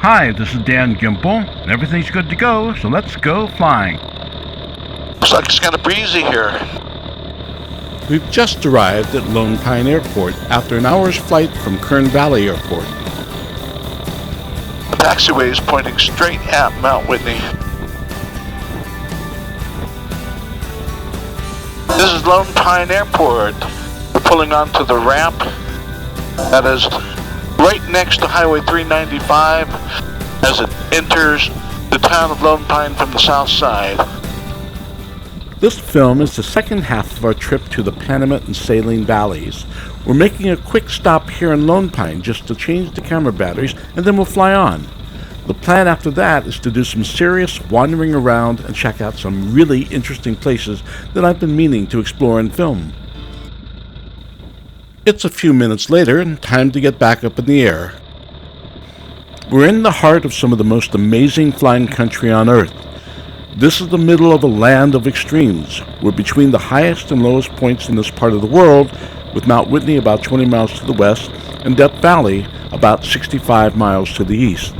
Hi, this is Dan Gimple, and everything's good to go, so let's go flying. Looks like it's kind of breezy here. We've just arrived at Lone Pine Airport after an hour's flight from Kern Valley Airport. The taxiway is pointing straight at Mount Whitney. This is Lone Pine Airport. We're pulling onto the ramp that is right next to Highway 395 as it enters the town of Lone Pine from the south side. This film is the second half of our trip to the Panamint and Saline Valleys. We're making a quick stop here in Lone Pine just to change the camera batteries, and then we'll fly on. The plan after that is to do some serious wandering around and check out some really interesting places that I've been meaning to explore and film. It's a few minutes later and time to get back up in the air. We're in the heart of some of the most amazing flying country on Earth. This is the middle of a land of extremes. We're between the highest and lowest points in this part of the world, with Mount Whitney about 20 miles to the west and Death Valley about 65 miles to the east.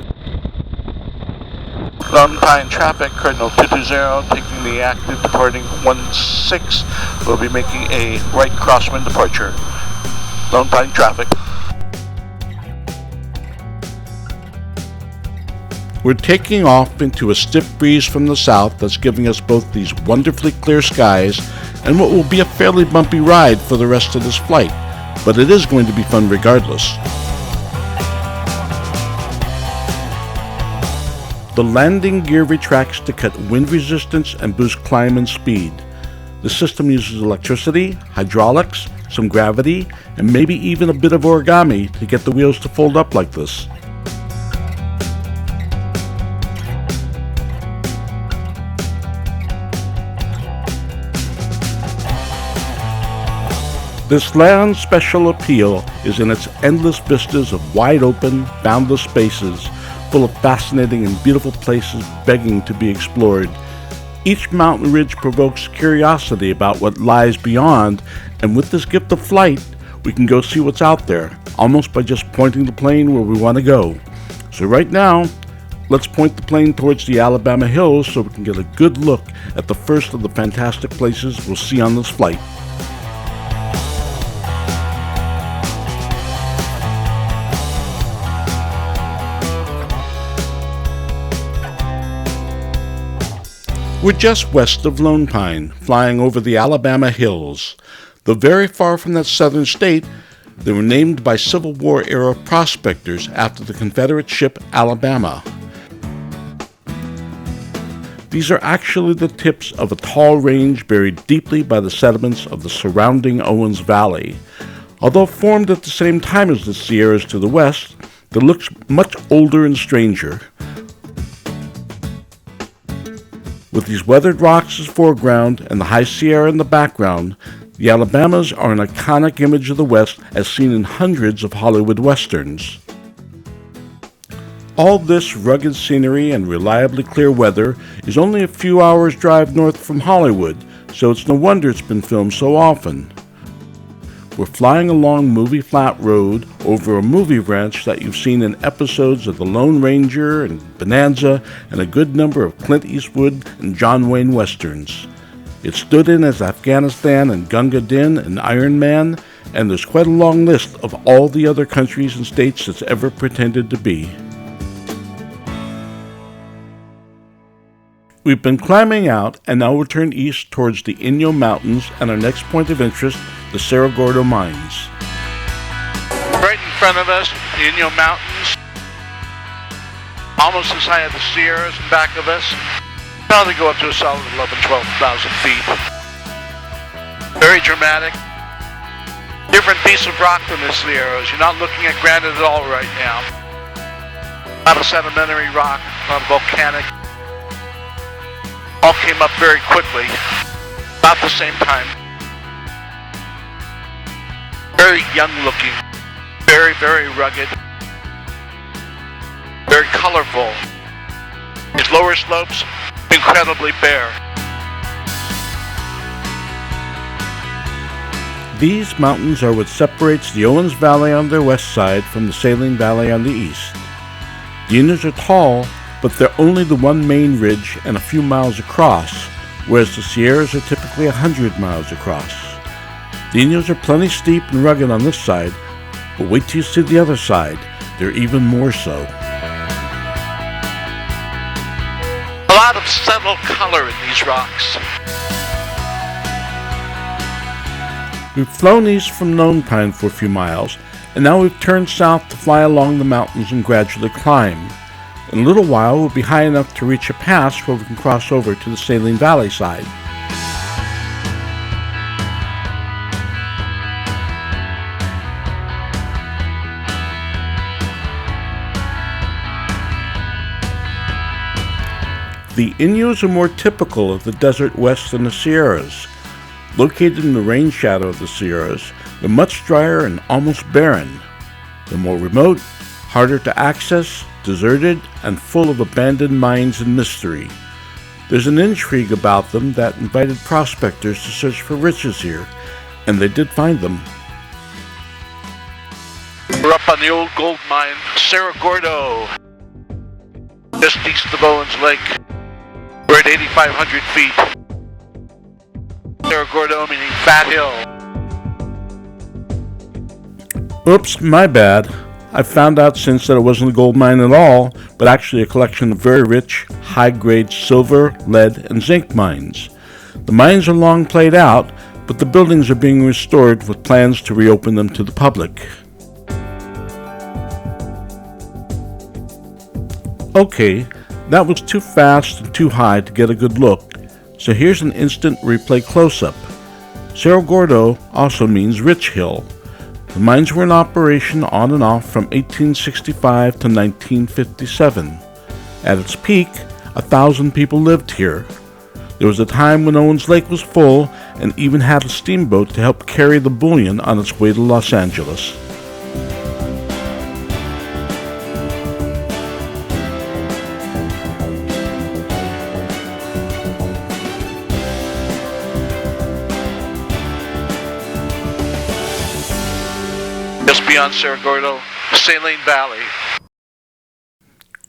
Lone Pine traffic, Cardinal 220, taking the active, departing 16. We'll be making a right crosswind departure. Lone Pine traffic. We're taking off into a stiff breeze from the south that's giving us both these wonderfully clear skies and what will be a fairly bumpy ride for the rest of this flight, but it is going to be fun regardless. The landing gear retracts to cut wind resistance and boost climb and speed. The system uses electricity, hydraulics, some gravity, and maybe even a bit of origami to get the wheels to fold up like this. This land's special appeal is in its endless vistas of wide-open, boundless spaces, full of fascinating and beautiful places begging to be explored. Each mountain ridge provokes curiosity about what lies beyond, and with this gift of flight, we can go see what's out there, almost by just pointing the plane where we want to go. So right now, let's point the plane towards the Alabama hills so we can get a good look at the first of the fantastic places we'll see on this flight. We're just west of Lone Pine, flying over the Alabama hills. Though very far from that southern state, they were named by Civil War-era prospectors after the Confederate ship Alabama. These are actually the tips of a tall range buried deeply by the sediments of the surrounding Owens Valley. Although formed at the same time as the Sierras to the west, they look much older and stranger. With these weathered rocks as foreground and the High Sierra in the background, the Alabamas are an iconic image of the West as seen in hundreds of Hollywood westerns. All this rugged scenery and reliably clear weather is only a few hours' drive north from Hollywood, so it's no wonder it's been filmed so often. We're flying along Movie Flat Road over a movie ranch that you've seen in episodes of The Lone Ranger and Bonanza and a good number of Clint Eastwood and John Wayne westerns. It stood in as Afghanistan and Gunga Din and Iron Man, and there's quite a long list of all the other countries and states it's ever pretended to be. We've been climbing out and now we'll turn east towards the Inyo Mountains and our next point of interest, the Cerro Gordo Mines. Right in front of us, the Inyo Mountains, almost as high as the Sierras in back of us. Probably go up to a solid 11,000, 12,000 feet. Very dramatic. Different piece of rock from the Sierras. You're not looking at granite at all right now. Not a sedimentary rock, not volcanic. All came up very quickly, about the same time. Very young looking, very, very rugged, very colorful. Its lower slopes, incredibly bare. These mountains are what separates the Owens Valley on their west side from the Saline Valley on the east. The Inyo are tall, but they're only the one main ridge and a few miles across, whereas the Sierras are typically 100 miles across. The Inyo are plenty steep and rugged on this side, but wait till you see the other side. They're even more so. A lot of subtle color in these rocks. We've flown east from Lone Pine for a few miles, and now we've turned south to fly along the mountains and gradually climb. In a little while, we'll be high enough to reach a pass where we can cross over to the Saline Valley side. The Inyos are more typical of the desert west than the Sierras. Located in the rain shadow of the Sierras, they're much drier and almost barren. They're more remote, harder to access, deserted, and full of abandoned mines and mystery. There's an intrigue about them that invited prospectors to search for riches here, and they did find them. We're up on the old gold mine, Cerro Gordo, just east of Owens Lake. We're at 8,500 feet. Cerro Gordo meaning Fat Hill. Oops, my bad. I've found out since that it wasn't a gold mine at all, but actually a collection of very rich, high-grade silver, lead, and zinc mines. The mines are long played out, but the buildings are being restored with plans to reopen them to the public. Okay, that was too fast and too high to get a good look, so here's an instant replay close-up. Cerro Gordo also means Rich Hill. The mines were in operation on and off from 1865 to 1957. At its peak, 1,000 people lived here. There was a time when Owens Lake was full and even had a steamboat to help carry the bullion on its way to Los Angeles. Just beyond Cerro Gordo, Saline Valley.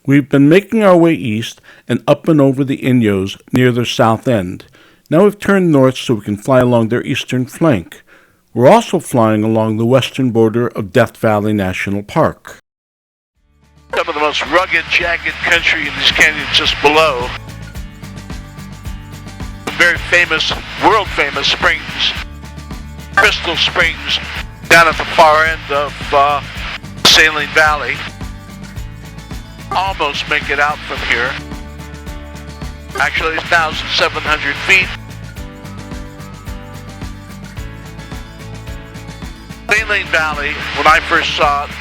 We've been making our way east and up and over the Inyos near their south end. Now we've turned north so we can fly along their eastern flank. We're also flying along the western border of Death Valley National Park. Some of the most rugged, jagged country in these canyons just below. Very famous, world-famous springs. Crystal Springs down at the far end of Saline Valley. Almost make it out from here. Actually, 1,700 feet. Saline Valley, when I first saw it,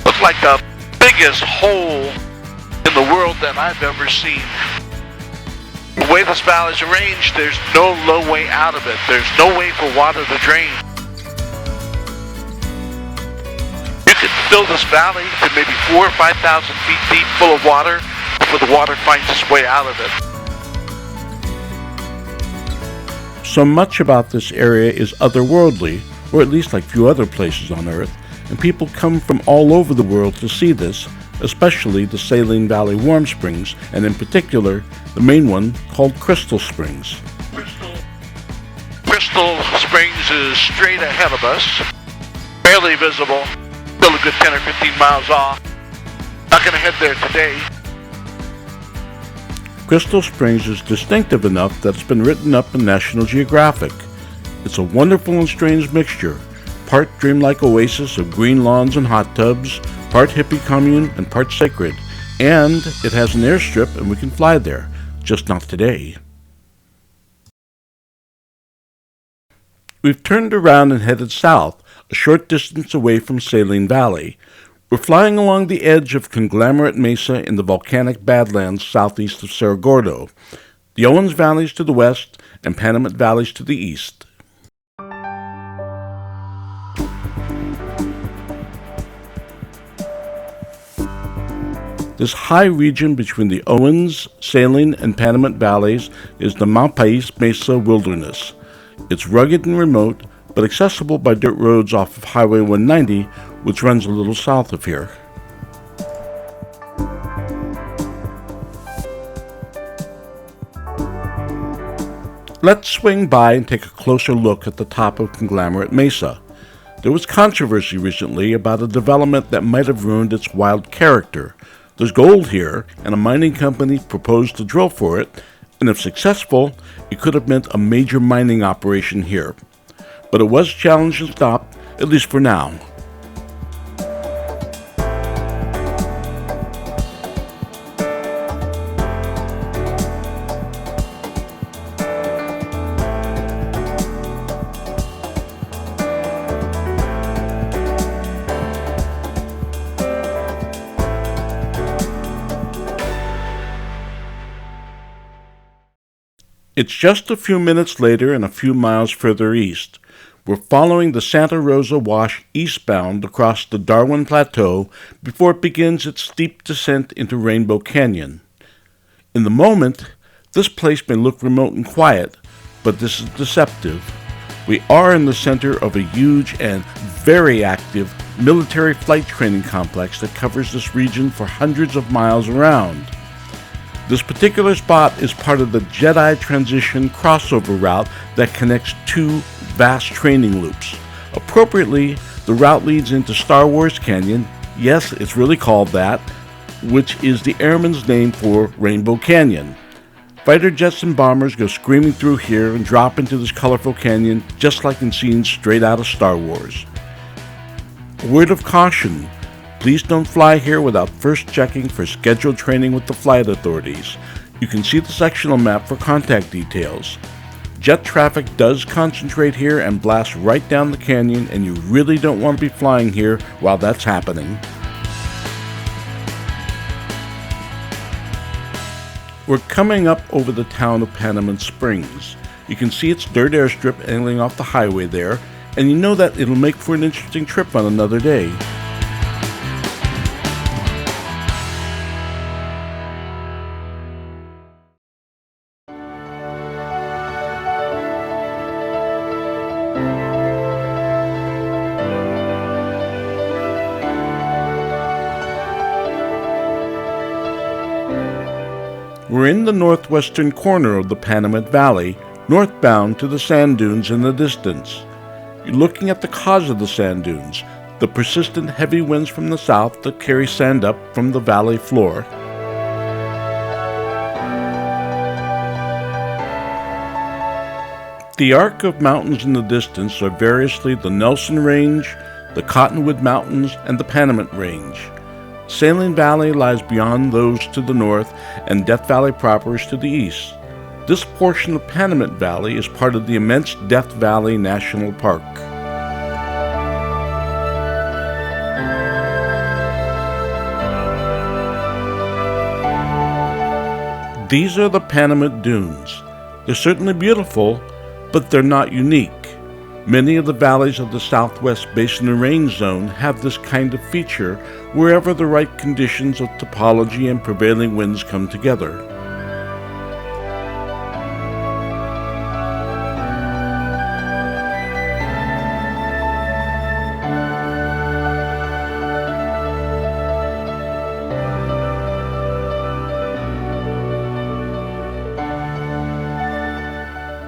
looked like the biggest hole in the world that I've ever seen. The way this valley is arranged, there's no low way out of it. There's no way for water to drain. You could fill this valley to maybe 4,000 or 5,000 feet deep full of water before the water finds its way out of it. So much about this area is otherworldly, or at least like few other places on Earth, and people come from all over the world to see this, especially the Saline Valley Warm Springs, and in particular, the main one called Crystal Springs. Crystal Springs is straight ahead of us, barely visible, still a good 10 or 15 miles off. Not going to head there today. Crystal Springs is distinctive enough that it's been written up in National Geographic. It's a wonderful and strange mixture, part dreamlike oasis of green lawns and hot tubs, part hippie commune and part sacred, and it has an airstrip and we can fly there, just not today. We've turned around and headed south, a short distance away from Saline Valley. We're flying along the edge of Conglomerate Mesa in the volcanic Badlands southeast of Cerro Gordo, the Owens Valleys to the west and Panamint Valleys to the east. This high region between the Owens, Saline, and Panamint Valleys is the Malpais Mesa Wilderness. It's rugged and remote, but accessible by dirt roads off of Highway 190, which runs a little south of here. Let's swing by and take a closer look at the top of Conglomerate Mesa. There was controversy recently about a development that might have ruined its wild character. There's gold here, and a mining company proposed to drill for it, and if successful, it could have meant a major mining operation here. But it was challenged and stopped, at least for now. It's just a few minutes later and a few miles further east. We're following the Santa Rosa Wash eastbound across the Darwin Plateau before it begins its steep descent into Rainbow Canyon. In the moment, this place may look remote and quiet, but this is deceptive. We are in the center of a huge and very active military flight training complex that covers this region for hundreds of miles around. This particular spot is part of the Jedi Transition crossover route that connects two vast training loops. Appropriately, the route leads into Star Wars Canyon, yes, it's really called that, which is the airman's name for Rainbow Canyon. Fighter jets and bombers go screaming through here and drop into this colorful canyon just like in scenes straight out of Star Wars. A word of caution. Please don't fly here without first checking for scheduled training with the flight authorities. You can see the sectional map for contact details. Jet traffic does concentrate here and blast right down the canyon, and you really don't want to be flying here while that's happening. We're coming up over the town of Panamint Springs. You can see its dirt airstrip angling off the highway there, and you know that it'll make for an interesting trip on another day. We're in the northwestern corner of the Panamint Valley, northbound to the sand dunes in the distance. You're looking at the cause of the sand dunes, the persistent heavy winds from the south that carry sand up from the valley floor. The arc of mountains in the distance are variously the Nelson Range, the Cottonwood Mountains, and the Panamint Range. Saline Valley lies beyond those to the north, and Death Valley proper is to the east. This portion of Panamint Valley is part of the immense Death Valley National Park. These are the Panamint Dunes. They're certainly beautiful, but they're not unique. Many of the valleys of the Southwest Basin and Range Zone have this kind of feature wherever the right conditions of topology and prevailing winds come together.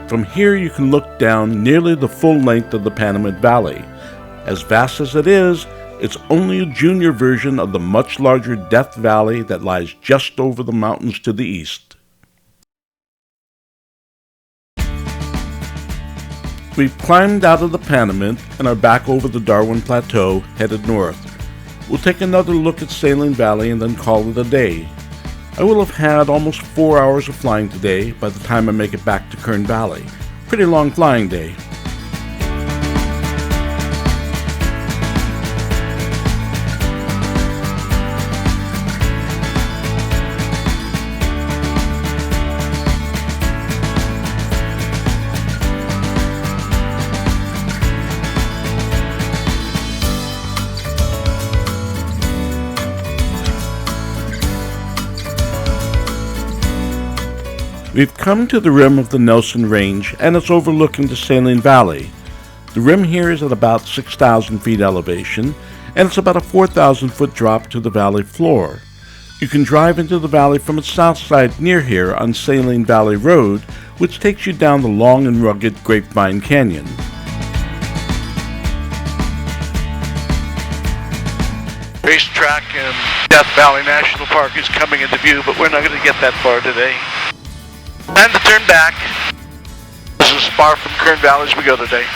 From here you can look down nearly the full length of the Panamint Valley. As vast as it is, it's only a junior version of the much larger Death Valley that lies just over the mountains to the east. We've climbed out of the Panamint and are back over the Darwin Plateau, headed north. We'll take another look at Saline Valley and then call it a day. I will have had almost 4 hours of flying today by the time I make it back to Kern Valley. Pretty long flying day. We've come to the rim of the Nelson Range, and it's overlooking the Saline Valley. The rim here is at about 6,000 feet elevation, and it's about a 4,000 foot drop to the valley floor. You can drive into the valley from its south side near here on Saline Valley Road, which takes you down the long and rugged Grapevine Canyon. Racetrack and Death Valley National Park is coming into view, but we're not going to get that far today. Time to turn back. This is as far from Kern Valley as we go today.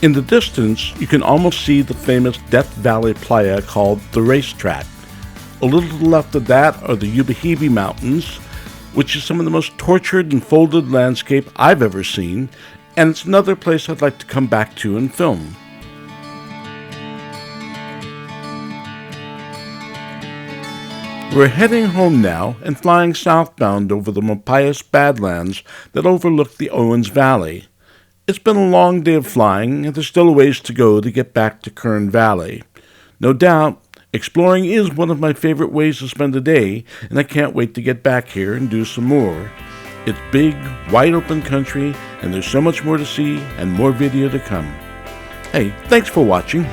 In the distance, you can almost see the famous Death Valley Playa called the Racetrack. A little to the left of that are the Inyo Mountains, which is some of the most tortured and folded landscape I've ever seen, and it's another place I'd like to come back to and film. We're heading home now and flying southbound over the Malpais Badlands that overlook the Owens Valley. It's been a long day of flying, and there's still a ways to go to get back to Kern Valley. No doubt, exploring is one of my favorite ways to spend a day, and I can't wait to get back here and do some more. It's big, wide open country, and there's so much more to see and more video to come. Hey, thanks for watching.